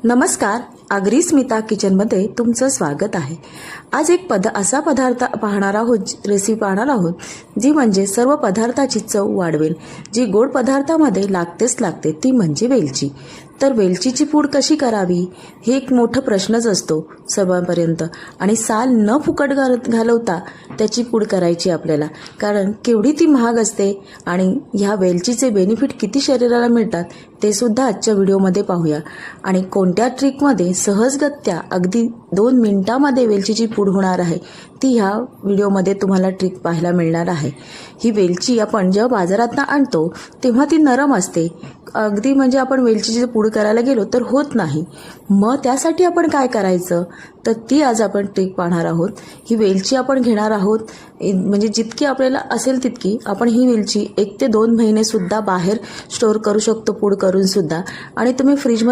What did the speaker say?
नमस्कार, आगरी स्मिता किचनमध्ये तुमचं स्वागत आहे। आज एक असा पदार्थ पाहणार आहोत, रेसिपी पाहणार आहोत जी म्हणजे सर्व पदार्थाची चव वाढवेल, जी गोड पदार्थामध्ये लागतेच लागते, ती म्हणजे वेलची। तर वेलचीची पूड कशी करावी हे एक मोठा प्रश्नच असतो सर्वांपर्यंत, आणि साल न फुकट घालवता त्याची पूड करायची आपल्याला, कारण केवढी ती महाग असते आणि ह्या वेलचीचे बेनिफिट किती शरीराला मिळतात ते सुद्धा आजच्या व्हिडिओमध्ये पाहूया। आणि कोणत्या ट्रिकमध्ये सहजगत्या अगदी 2 मिनिटांमध्ये वेलचीची पूड होणार आहे ती ह्या व्हिडिओमध्ये तुम्हाला ट्रिक पाहायला मिळणार आहे। ही वेलची आपण जेव्हा बाजारातून आणतो तेव्हा ती नरम असते, अगदी म्हणजे आपण वेलचीची पूड करायला गेलो तर होत नाही। मग त्यासाठी आपण काय करायचं, तर ती आज आपण ट्रिक पाहणार आहोत। ही वेलची आपण घेणार आहोत, म्हणजे जितकी आपल्याला असेल तितकी आपण ही वेलची 1 ते 2 महिने सुद्धा बाहेर स्टोर करू शकतो, पूड करून सुद्धा। आणि तुम्ही फ्रीजमध्ये